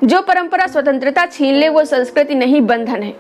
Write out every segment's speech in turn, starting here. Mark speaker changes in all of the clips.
Speaker 1: जो परंपरा स्वतंत्रता छीन ले वो संस्कृति नहीं बंधन है।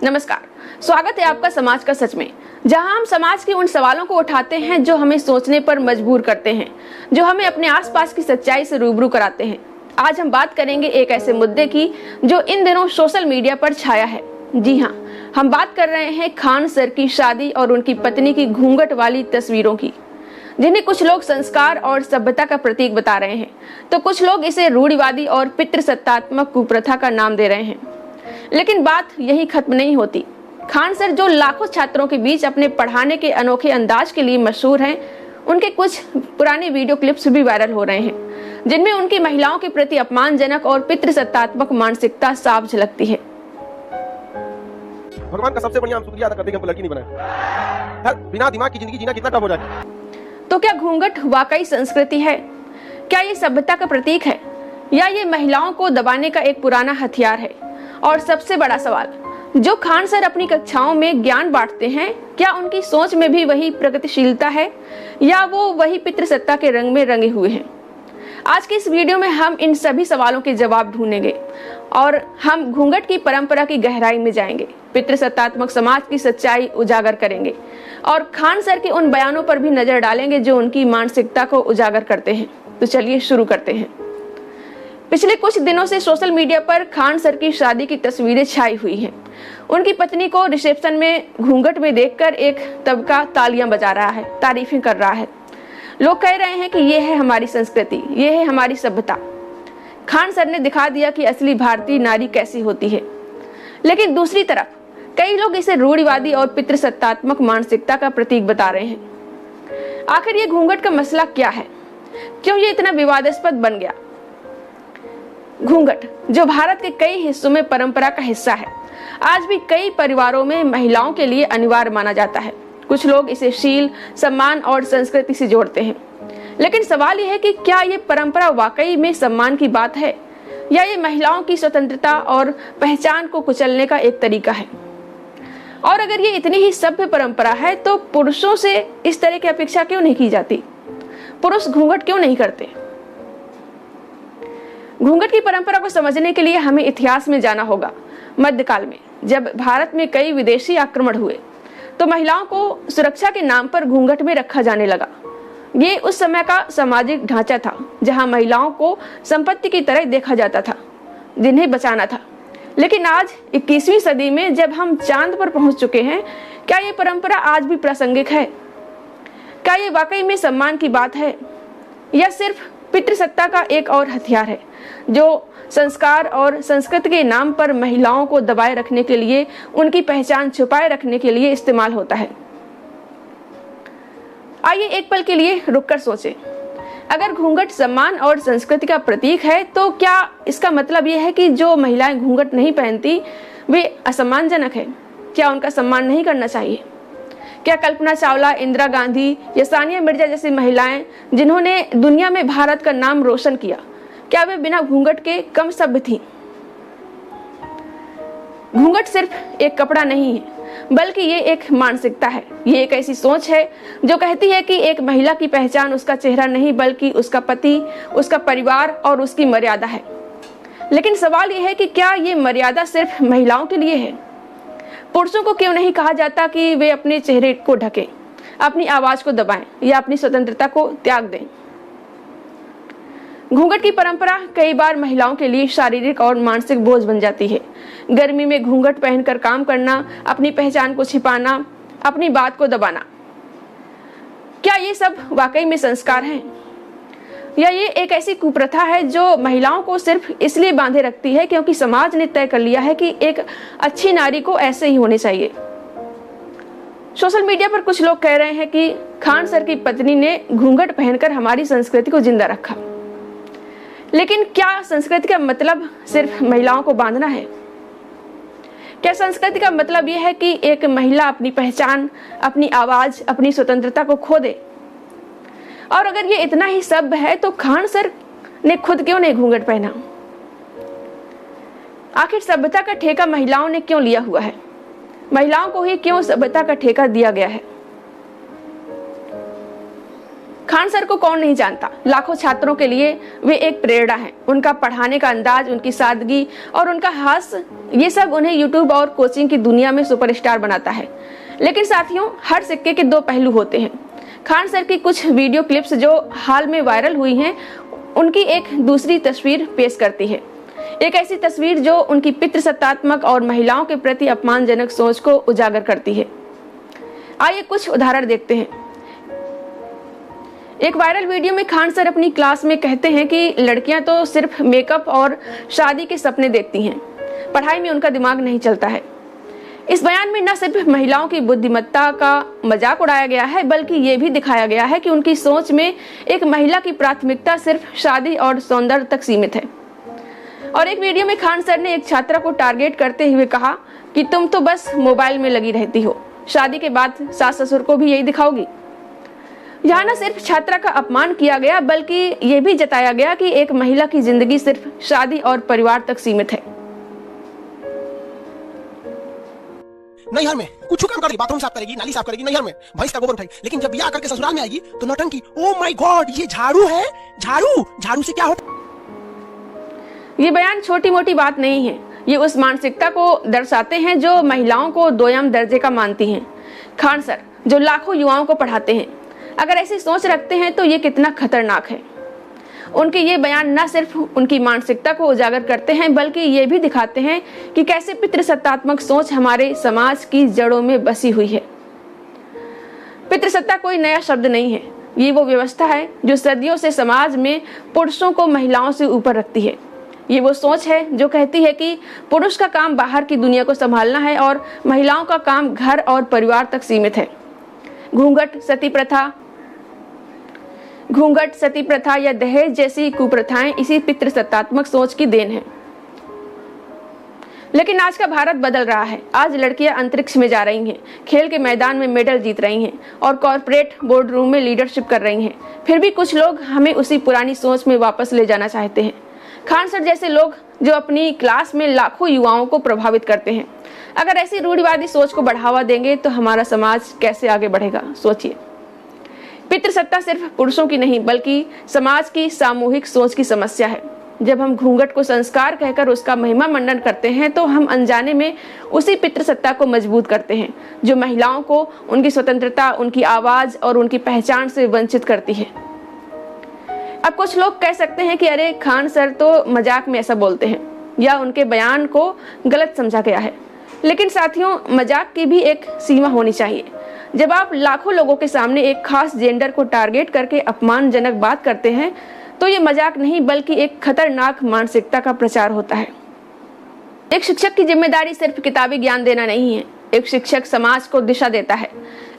Speaker 1: नमस्कार, स्वागत है आपका समाज का सच में, जहां हम समाज के उन सवालों को उठाते हैं जो हमें सोचने पर मजबूर करते हैं, जो हमें अपने आसपास की सच्चाई से रूबरू कराते हैं। आज हम बात करेंगे एक ऐसे मुद्दे की जो इन दिनों सोशल मीडिया पर छाया है। जी हाँ, हम बात कर रहे हैं खान सर की शादी और उनकी पत्नी की घूंघट वाली तस्वीरों की, जिन्हें कुछ लोग संस्कार और सभ्यता का प्रतीक बता रहे हैं, तो कुछ लोग इसे रूढ़िवादी और पितृसत्तात्मक कुप्रथा का नाम दे रहे हैं। लेकिन बात यही खत्म नहीं होती। खान सर जो लाखों छात्रों के बीच अपने पढ़ाने के अनोखे अंदाज के लिए मशहूर हैं, उनके कुछ पुराने वीडियो क्लिप्स भी वायरल हो रहे हैं, जिनमें उनकी महिलाओं के प्रति अपमानजनक और पितृसत्तात्मक मानसिकता साफ झलकती है।
Speaker 2: भगवान का सबसे बढ़िया हम शुक्रिया अदा करते हैं कि हमको लड़की नहीं बनाया। बिना दिमाग की जिंदगी जीना कितना टफ हो जाता है।
Speaker 1: तो क्या घूंघट वाकई संस्कृति है? क्या ये सभ्यता का प्रतीक है, या ये महिलाओं को दबाने का एक पुराना हथियार है? और सबसे बड़ा सवाल, जो खान सर अपनी कक्षाओं में ज्ञान बांटते हैं, क्या उनकी सोच में भी वही प्रगतिशीलता है, या वो वही पितृसत्ता के रंग में रंगे हुए हैं? आज की इस वीडियो में हम इन सभी सवालों के जवाब ढूंढेंगे और हम घूंघट की परंपरा की गहराई में जाएंगे, पितृसत्तात्मक समाज की सच्चाई उजागर करेंगे और खान सर के उन बयानों पर भी नजर डालेंगे जो उनकी मानसिकता को उजागर करते हैं। तो चलिए शुरू करते हैं। पिछले कुछ दिनों से सोशल मीडिया पर खान सर की शादी की तस्वीरें छाई हुई हैं। उनकी पत्नी को रिसेप्शन में घूंघट में देखकर एक तबका तालियां बजा रहा है, तारीफें कर रहा है। लोग कह रहे हैं कि ये है हमारी संस्कृति, ये है हमारी सभ्यता। खान सर ने दिखा दिया कि असली भारतीय नारी कैसी होती है। लेकिन दूसरी तरफ कई लोग इसे रूढ़िवादी और पितृसत्तात्मक मानसिकता का प्रतीक बता रहे हैं। आखिर ये घूंघट का मसला क्या है? क्यों ये इतना विवादास्पद बन गया? घूंघट, जो भारत के कई हिस्सों में परंपरा का हिस्सा है, आज भी कई परिवारों में महिलाओं के लिए अनिवार्य माना जाता है। कुछ लोग इसे शील, सम्मान और संस्कृति से जोड़ते हैं। लेकिन सवाल यह है कि क्या ये परंपरा वाकई में सम्मान की बात है, या ये महिलाओं की स्वतंत्रता और पहचान को कुचलने का एक तरीका है? और अगर ये इतनी ही सभ्य परंपरा है, तो पुरुषों से इस तरह की अपेक्षा क्यों नहीं की जाती? पुरुष घूंघट क्यों नहीं करते? घूंघट की परंपरा को समझने के लिए हमें इतिहास में जाना होगा। मध्यकाल में जब भारत में कई विदेशी आक्रमण हुए, तो महिलाओं को सुरक्षा के नाम पर घूंघट में रखा जाने लगा। ये उस समय का सामाजिक ढांचा था, जहां महिलाओं को संपत्ति की तरह देखा जाता था, जिन्हें बचाना था। लेकिन आज 21वीं सदी में जब हम चांद पर पहुंच चुके हैं, क्या ये परंपरा आज भी प्रासंगिक है? क्या ये वाकई में सम्मान की बात है, या सिर्फ पितृसत्ता का एक और हथियार है, जो संस्कार और संस्कृति के नाम पर महिलाओं को दबाए रखने के लिए, उनकी पहचान छुपाए रखने के लिए इस्तेमाल होता है? आइए एक पल के लिए रुककर सोचें। अगर घूंघट सम्मान और संस्कृति का प्रतीक है, तो क्या इसका मतलब यह है कि जो महिलाएं घूंघट नहीं पहनती वे असम्मानजनक है? क्या उनका सम्मान नहीं करना चाहिए? क्या कल्पना चावला, इंदिरा गांधी या सानिया मिर्जा जैसी महिलाएं, जिन्होंने दुनिया में भारत का नाम रोशन किया, क्या वे बिना घूंघट के कम सभ्य थीं? घूंघट सिर्फ एक कपड़ा नहीं है, बल्कि ये एक मानसिकता है। ये एक ऐसी सोच है जो कहती है कि एक महिला की पहचान उसका चेहरा नहीं, बल्कि उसका पति, उसका परिवार और उसकी मर्यादा है। लेकिन सवाल ये है कि क्या ये मर्यादा सिर्फ महिलाओं के लिए है? पुरुषों को क्यों नहीं कहा जाता कि वे अपने चेहरे को ढकें, अपनी आवाज को दबाएं या अपनी स्वतंत्रता को त्याग दें? घूंघट की परंपरा कई बार महिलाओं के लिए शारीरिक और मानसिक बोझ बन जाती है। गर्मी में घूंघट पहनकर काम करना, अपनी पहचान को छिपाना, अपनी बात को दबाना, क्या ये सब वाकई में संस्कार हैं, या ये एक ऐसी कुप्रथा है जो महिलाओं को सिर्फ इसलिए बांधे रखती है क्योंकि समाज ने तय कर लिया है कि एक अच्छी नारी को ऐसे ही होने चाहिए? सोशल मीडिया पर कुछ लोग कह रहे हैं कि खान सर की पत्नी ने घूंघट पहनकर हमारी संस्कृति को जिंदा रखा। लेकिन क्या संस्कृति का मतलब सिर्फ महिलाओं को बांधना है? क्या संस्कृति का मतलब यह है कि एक महिला अपनी पहचान, अपनी आवाज, अपनी स्वतंत्रता को खो दे? और अगर ये इतना ही सभ्य है, तो खान सर ने खुद क्यों नहीं घूंघट पहना? आखिर सभ्यता का ठेका महिलाओं ने क्यों लिया हुआ है? महिलाओं को ही क्यों सभ्यता का ठेका दिया गया है? खान खान सर को कौन नहीं जानता। लाखों छात्रों के लिए वे एक प्रेरणा है। उनका पढ़ाने का अंदाज, उनकी सादगी और उनका हास्य, ये सब उन्हें यूट्यूब और कोचिंग की दुनिया में सुपरस्टार बनाता है। लेकिन साथियों, हर सिक्के के दो पहलू होते हैं। खान सर की कुछ वीडियो क्लिप्स जो हाल में वायरल हुई हैं, उनकी एक दूसरी तस्वीर पेश करती है। एक ऐसी तस्वीर जो उनकी पितृसत्तात्मक और महिलाओं के प्रति अपमानजनक सोच को उजागर करती है। आइए कुछ उदाहरण देखते हैं। एक वायरल वीडियो में खान सर अपनी क्लास में कहते हैं कि लड़कियां तो सिर्फ मेकअप और शादी के सपने देखती हैं, पढ़ाई में उनका दिमाग नहीं चलता है। इस बयान में न सिर्फ महिलाओं की बुद्धिमत्ता का मजाक उड़ाया गया है, बल्कि ये भी दिखाया गया है कि उनकी सोच में एक महिला की प्राथमिकता सिर्फ शादी और सौंदर्य तक सीमित है। और एक वीडियो में खान सर ने एक छात्रा को टारगेट करते हुए कहा कि तुम तो बस मोबाइल में लगी रहती हो, शादी के बाद सास ससुर को भी यही दिखाओगी। यहाँ न सिर्फ छात्रा का अपमान किया गया, बल्कि ये भी जताया गया कि एक महिला की जिंदगी सिर्फ शादी और परिवार तक सीमित है।
Speaker 3: नैहर में कुछ काम करेगी, बाथरूम साफ करेगी, नाली साफ करेगी, नैहर में भैंस का गोबर उठाएगी, लेकिन जब ब्याह करके ससुराल में आएगी तो नौटंकी। ओ माय गॉड, ये झाड़ू है, झाड़ू झाड़ू से क्या होता।
Speaker 1: ये बयान छोटी मोटी बात नहीं है, ये उस मानसिकता को दर्शाते हैं जो महिलाओं को दोयम दर्जे का मानती हैं। खान सर जो लाखों युवाओं को पढ़ाते हैं, अगर ऐसी सोच रखते हैं तो ये कितना खतरनाक है। उनके ये बयान न सिर्फ उनकी मानसिकता को उजागर करते हैं, बल्कि ये भी दिखाते हैं कि कैसे पितृसत्तात्मक सोच हमारे समाज की जड़ों में बसी हुई है। पितृसत्ता कोई नया शब्द नहीं है, ये वो व्यवस्था है जो सदियों से समाज में पुरुषों को महिलाओं से ऊपर रखती है। ये वो सोच है जो कहती है कि पुरुष का काम बाहर की दुनिया को संभालना है और महिलाओं का काम घर और परिवार तक सीमित है। घूंघट, सती प्रथा या दहेज जैसी कुप्रथाएं इसी पितृसत्तात्मक सोच की देन है। लेकिन आज का भारत बदल रहा है। आज लड़कियां अंतरिक्ष में जा रही हैं, खेल के मैदान में मेडल जीत रही हैं और कॉर्पोरेट बोर्ड रूम में लीडरशिप कर रही हैं। फिर भी कुछ लोग हमें उसी पुरानी सोच में वापस ले जाना चाहते हैं। खान सर जैसे लोग जो अपनी क्लास में लाखों युवाओं को प्रभावित करते हैं, अगर ऐसी रूढ़िवादी सोच को बढ़ावा देंगे तो हमारा समाज कैसे आगे बढ़ेगा, सोचिए। पितृसत्ता सिर्फ पुरुषों की नहीं, बल्कि समाज की सामूहिक सोच की समस्या है। जब हम घूंघट को संस्कार कहकर उसका महिमा मंडन करते हैं तो हम अनजाने में उसी पितृसत्ता को मजबूत करते हैं जो महिलाओं को उनकी स्वतंत्रता, उनकी आवाज और उनकी पहचान से वंचित करती है। अब कुछ लोग कह सकते हैं कि अरे खान सर तो मजाक में ऐसा बोलते हैं या उनके बयान को गलत समझा गया है। लेकिन साथियों, मजाक की भी एक सीमा होनी चाहिए। जब आप लाखों लोगों के सामने एक खास जेंडर को टारगेट करके अपमानजनक बात करते हैं तो ये मजाक नहीं, बल्कि एक खतरनाक मानसिकता का प्रचार होता है। एक शिक्षक की जिम्मेदारी सिर्फ किताबी ज्ञान देना नहीं है, एक शिक्षक समाज को दिशा देता है।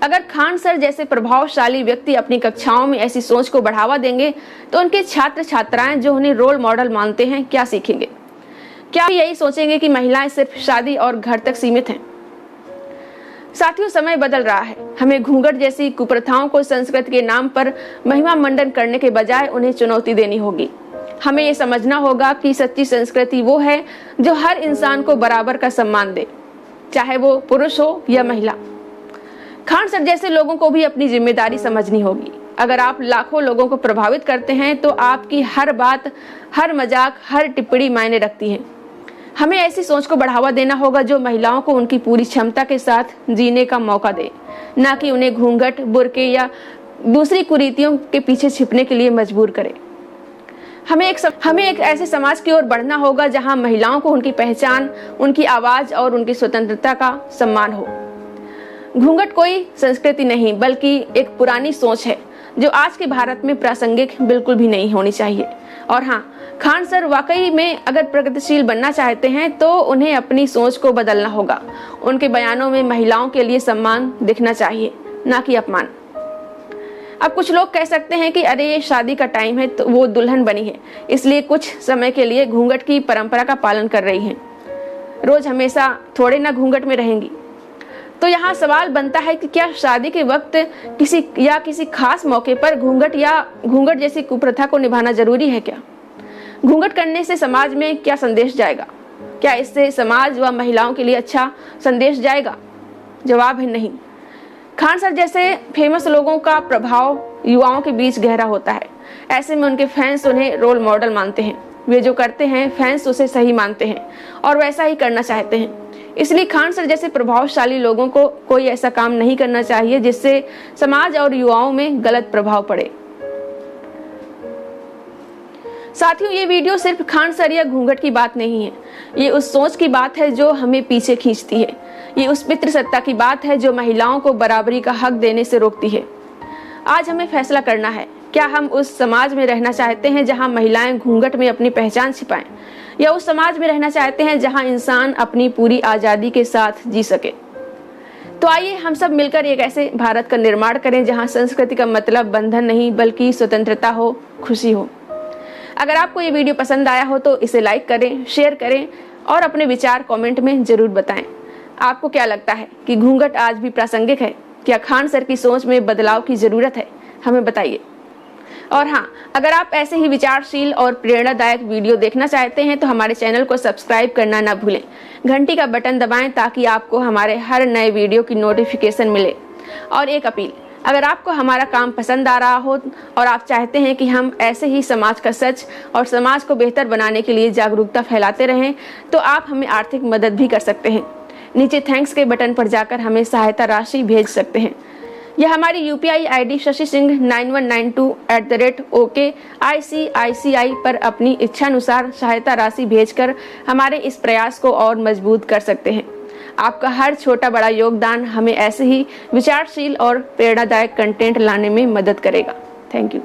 Speaker 1: अगर खान सर जैसे प्रभावशाली व्यक्ति अपनी कक्षाओं में ऐसी सोच को बढ़ावा देंगे तो उनके छात्र छात्राएं जो उन्हें रोल मॉडल मानते हैं क्या सीखेंगे? क्या यही सोचेंगे कि महिलाएं सिर्फ शादी और घर तक सीमित हैं? साथियों, समय बदल रहा है। हमें घूंघट जैसी कुप्रथाओं को संस्कृति के नाम पर महिमा मंडन करने के बजाय उन्हें चुनौती देनी होगी। हमें ये समझना होगा कि सच्ची संस्कृति वो है जो हर इंसान को बराबर का सम्मान दे, चाहे वो पुरुष हो या महिला। खान सर जैसे लोगों को भी अपनी जिम्मेदारी समझनी होगी। अगर आप लाखों लोगों को प्रभावित करते हैं तो आपकी हर बात, हर मजाक, हर टिप्पणी मायने रखती है। हमें ऐसी सोच को बढ़ावा देना होगा जो महिलाओं को उनकी पूरी क्षमता के साथ जीने का मौका दे, ना कि उन्हें घूंघट, बुर्के या दूसरी कुरीतियों के पीछे छिपने के लिए मजबूर करे। हमें एक ऐसे समाज की ओर बढ़ना होगा जहां महिलाओं को उनकी पहचान, उनकी आवाज और उनकी स्वतंत्रता का सम्मान हो। घूंघट कोई संस्कृति नहीं, बल्कि एक पुरानी सोच है जो आज के भारत में प्रासंगिक बिल्कुल भी नहीं होनी चाहिए। और हाँ, खान सर वाकई में अगर प्रगतिशील बनना चाहते हैं तो उन्हें अपनी सोच को बदलना होगा। उनके बयानों में महिलाओं के लिए सम्मान दिखना चाहिए, ना कि अपमान। अब कुछ लोग कह सकते हैं कि अरे ये शादी का टाइम है तो वो दुल्हन बनी है, इसलिए कुछ समय के लिए घूंघट की परंपरा का पालन कर रही हैं। रोज हमेशा थोड़े ना घूंघट में रहेंगी। तो यहाँ सवाल बनता है कि क्या शादी के वक्त किसी खास मौके पर घूंघट जैसी कुप्रथा को निभाना जरूरी है? क्या घूंघट करने से समाज में क्या संदेश जाएगा? क्या इससे समाज व महिलाओं के लिए अच्छा संदेश जाएगा? जवाब है नहीं। खान सर जैसे फेमस लोगों का प्रभाव युवाओं के बीच गहरा होता है। ऐसे में उनके फैंस उन्हें रोल मॉडल मानते हैं। वे जो करते हैं फैंस उसे सही मानते हैं और वैसा ही करना चाहते हैं। इसलिए खान सर जैसे प्रभावशाली लोगों को कोई ऐसा काम नहीं करना चाहिए जिससे समाज और युवाओं में गलत प्रभाव पड़े। साथियों, ये वीडियो सिर्फ खान सर या घूंघट की बात नहीं है। ये उस सोच की बात है जो हमें पीछे खींचती है। ये उस पितृसत्ता की बात है जो महिलाओं को बराबरी का हक देने से रोकती है। आज हमें फैसला करना है, क्या हम उस समाज में रहना चाहते हैं जहां महिलाएं घूंघट में अपनी पहचान छिपाएं, या उस समाज में रहना चाहते हैं जहां इंसान अपनी पूरी आज़ादी के साथ जी सके। तो आइए हम सब मिलकर एक ऐसे भारत का निर्माण करें जहां संस्कृति का मतलब बंधन नहीं बल्कि स्वतंत्रता हो, खुशी हो। अगर आपको ये वीडियो पसंद आया हो तो इसे लाइक करें, शेयर करें और अपने विचार कमेंट में जरूर बताएं। आपको क्या लगता है कि घूंघट आज भी प्रासंगिक है? क्या खान सर की सोच में बदलाव की जरूरत है? हमें बताइए। और हाँ, अगर आप ऐसे ही विचारशील और प्रेरणादायक वीडियो देखना चाहते हैं तो हमारे चैनल को सब्सक्राइब करना ना भूलें। घंटी का बटन दबाएं ताकि आपको हमारे हर नए वीडियो की नोटिफिकेशन मिले। और एक अपील, अगर आपको हमारा काम पसंद आ रहा हो और आप चाहते हैं कि हम ऐसे ही समाज का सच और समाज को बेहतर बनाने के लिए जागरूकता फैलाते रहें तो आप हमें आर्थिक मदद भी कर सकते हैं। नीचे थैंक्स के बटन पर जाकर हमें सहायता राशि भेज सकते हैं। यह हमारी UPI ID Shashi Singh 9192@OKICICI पर अपनी इच्छानुसार सहायता राशि भेजकर हमारे इस प्रयास को और मजबूत कर सकते हैं। आपका हर छोटा बड़ा योगदान हमें ऐसे ही विचारशील और प्रेरणादायक कंटेंट लाने में मदद करेगा। Thank you.